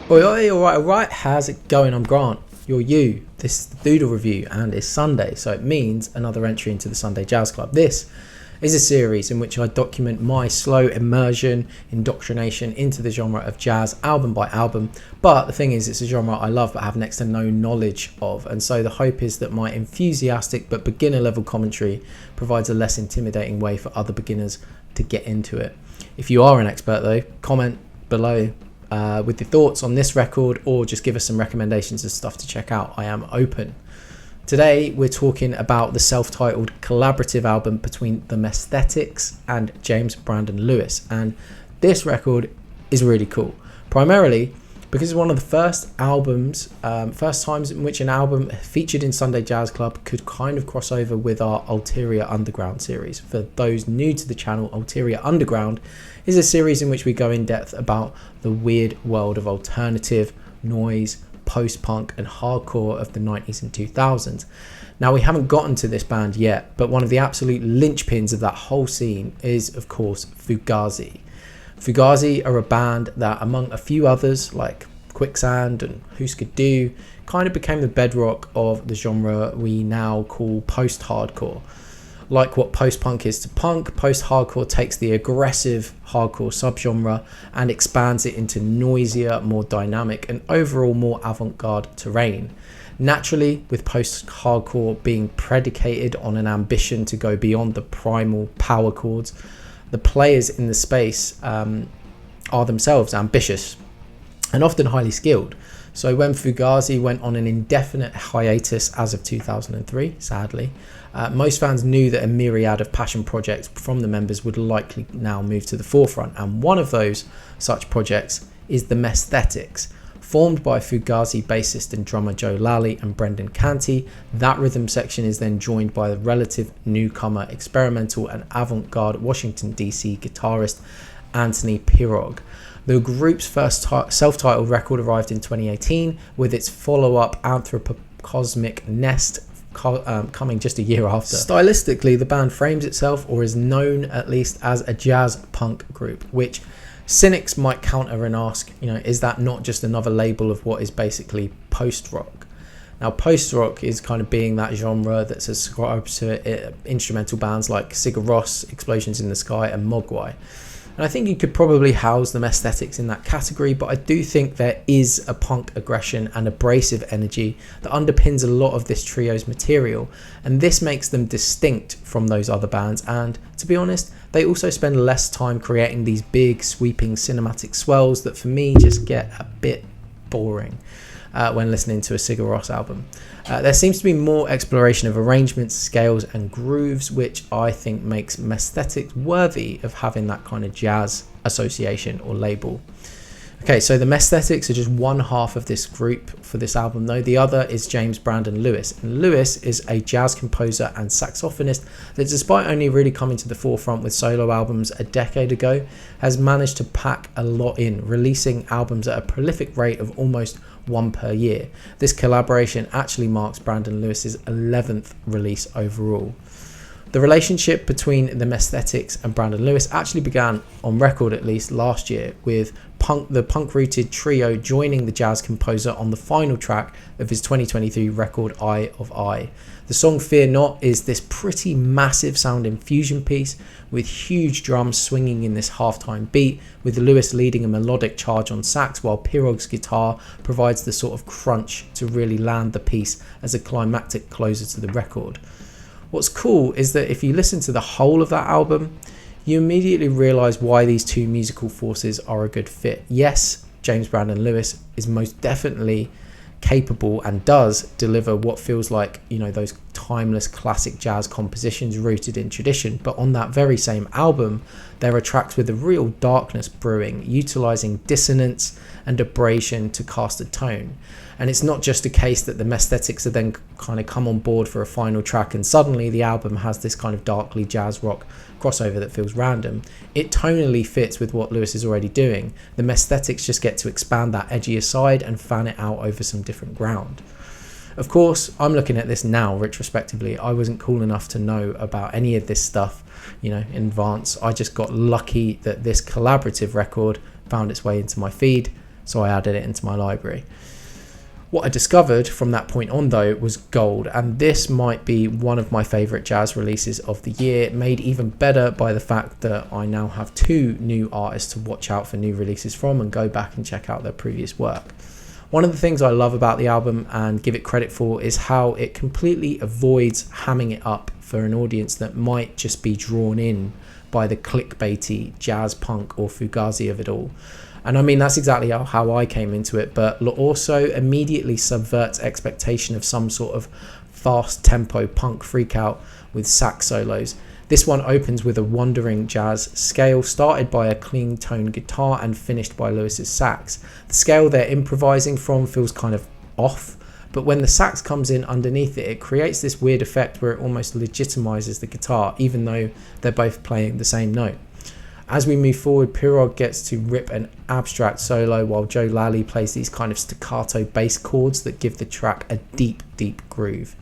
Oi, oi, alright, how's it going? I'm Grant, you're you. This is the Doodle Review and it's Sunday, so it means another entry into the Sunday Jazz Club. This is a series in which I document my slow immersion, indoctrination into the genre of jazz, album by album. But the thing is, it's a genre I love but have next to no knowledge of, and so the hope is that my enthusiastic but beginner level commentary provides a less intimidating way for other beginners to get into it. If you are an expert though, comment below with your thoughts on this record, or just give us some recommendations of stuff to check out. I am open. Today we're talking about the self-titled collaborative album between the Messthetics and James Brandon Lewis, and this record is really cool, primarily because it's one of the first times in which an album featured in Sunday Jazz Club could kind of cross over with our Ulterior Underground series. For those new to the channel, Ulterior Underground is a series in which we go in depth about the weird world of alternative, noise, post-punk and hardcore of the 90s and 2000s. Now, we haven't gotten to this band yet, but one of the absolute linchpins of that whole scene is, of course, Fugazi. Fugazi are a band that, among a few others like Quicksand and Husker Du, kind of became the bedrock of the genre we now call post-hardcore. Like what post-punk is to punk, post-hardcore takes the aggressive hardcore subgenre and expands it into noisier, more dynamic and overall more avant-garde terrain. Naturally, with post-hardcore being predicated on an ambition to go beyond the primal power chords, the players in the space are themselves ambitious and often highly skilled. So when Fugazi went on an indefinite hiatus as of 2003, sadly, most fans knew that a myriad of passion projects from the members would likely now move to the forefront, and one of those such projects is the Messthetics. Formed by Fugazi bassist and drummer Joe Lally and Brendan Canty, that rhythm section is then joined by the relative newcomer, experimental and avant-garde Washington DC guitarist Anthony Pirog. The group's first self-titled record arrived in 2018, with its follow-up Anthropocosmic Nest coming just a year after. Stylistically, the band frames itself, or is known at least, as a jazz punk group, which cynics might counter and ask, is that not just another label of what is basically post-rock? Now, post-rock is kind of being that genre that's ascribed to instrumental bands like Sigur Rós, Explosions in the Sky and Mogwai. And I think you could probably house the Messthetics in that category, but I do think there is a punk aggression and abrasive energy that underpins a lot of this trio's material, and this makes them distinct from those other bands. And to be honest, they also spend less time creating these big sweeping cinematic swells that for me just get a bit boring when listening to a Sigur Rós album. There seems to be more exploration of arrangements, scales and grooves, which I think makes Messthetics worthy of having that kind of jazz association or label. Okay, so the Messthetics are just one half of this group for this album though. The other is James Brandon Lewis. And Lewis is a jazz composer and saxophonist that, despite only really coming to the forefront with solo albums a decade ago, has managed to pack a lot in, releasing albums at a prolific rate of almost one per year. This collaboration actually marks Brandon Lewis's 11th release overall. The relationship between the Messthetics and Brandon Lewis actually began, on record at least, last year, with the punk-rooted trio joining the jazz composer on the final track of his 2023 record Eye of I. The song Fear Not is this pretty massive sounding fusion piece with huge drums swinging in this halftime beat, with Lewis leading a melodic charge on sax while Pirog's guitar provides the sort of crunch to really land the piece as a climactic closer to the record. What's cool is that if you listen to the whole of that album, you immediately realise why these two musical forces are a good fit. Yes, James Brandon Lewis is most definitely capable and does deliver what feels like, those timeless classic jazz compositions rooted in tradition, but on that very same album there are tracks with a real darkness brewing, utilising dissonance and abrasion to cast a tone. And it's not just a case that the Messthetics are then kind of come on board for a final track and suddenly the album has this kind of darkly jazz rock crossover that feels random. It tonally fits with what Lewis is already doing. The Messthetics just get to expand that edgier side and fan it out over some different ground. Of course, I'm looking at this now retrospectively. I wasn't cool enough to know about any of this stuff, in advance. I just got lucky that this collaborative record found its way into my feed, so I added it into my library. What I discovered from that point on though was gold, and this might be one of my favourite jazz releases of the year, made even better by the fact that I now have 2 new artists to watch out for new releases from and go back and check out their previous work. One of the things I love about the album and give it credit for is how it completely avoids hamming it up for an audience that might just be drawn in by the clickbaity jazz punk or fugazi of it all. And I mean, that's exactly how I came into it, but also immediately subverts expectation of some sort of fast tempo punk freakout with sax solos. This one opens with a wandering jazz scale, started by a clean tone guitar and finished by Lewis's sax. The scale they're improvising from feels kind of off, but when the sax comes in underneath it, it creates this weird effect where it almost legitimizes the guitar, even though they're both playing the same note. As we move forward, Pirog gets to rip an abstract solo while Joe Lally plays these kind of staccato bass chords that give the track a deep, deep groove.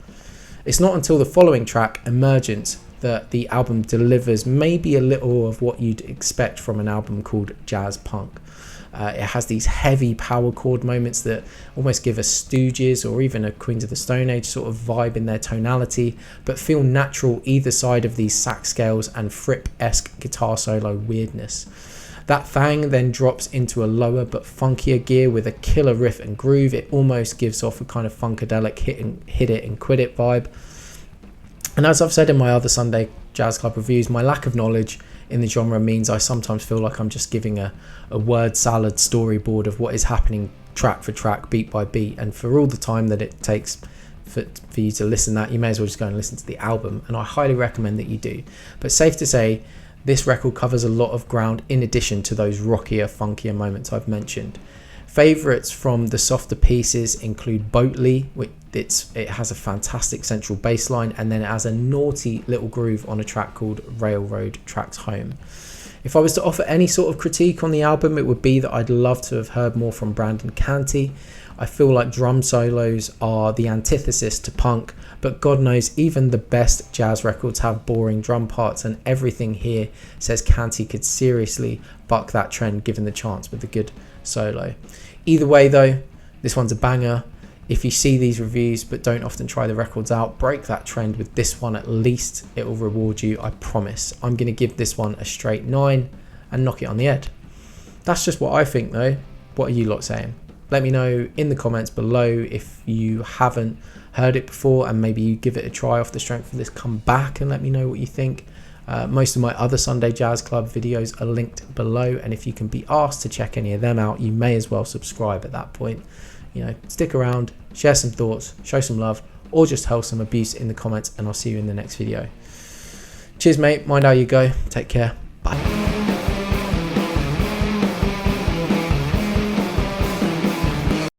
It's not until the following track, Emergence, that the album delivers maybe a little of what you'd expect from an album called jazz punk. It has these heavy power chord moments that almost give a Stooges or even a Queens of the Stone Age sort of vibe in their tonality, but feel natural either side of these sax scales and Fripp-esque guitar solo weirdness. That thang then drops into a lower but funkier gear with a killer riff and groove. It almost gives off a kind of funkadelic hit it and quit it vibe. And as I've said in my other Sunday Jazz Club reviews, my lack of knowledge in the genre means I sometimes feel like I'm just giving a word salad storyboard of what is happening track for track, beat by beat, and for all the time that it takes for you to listen to that, you may as well just go and listen to the album, and I highly recommend that you do. But safe to say, this record covers a lot of ground in addition to those rockier, funkier moments I've mentioned. Favourites from the softer pieces include Boatley, which it has a fantastic central bass line, and then it has a naughty little groove on a track called Railroad Tracks Home. If I was to offer any sort of critique on the album, it would be that I'd love to have heard more from Brandon Canty. I feel like drum solos are the antithesis to punk, but God knows even the best jazz records have boring drum parts, and everything here says Canty could seriously buck that trend given the chance with a good solo. Either way though, this one's a banger. If you see these reviews but don't often try the records out, break that trend with this one at least. It will reward you, I promise. I'm going to give this one a straight 9 and knock it on the head. That's just what I think though. What are you lot saying? Let me know in the comments below if you haven't heard it before and maybe you give it a try off the strength of this. Come back and let me know what you think. Most of my other Sunday Jazz Club videos are linked below, and if you can be asked to check any of them out, you may as well subscribe at that point. You know, stick around, share some thoughts, show some love, or just hurl some abuse in the comments, and I'll see you in the next video. Cheers mate, mind how you go, take care, bye.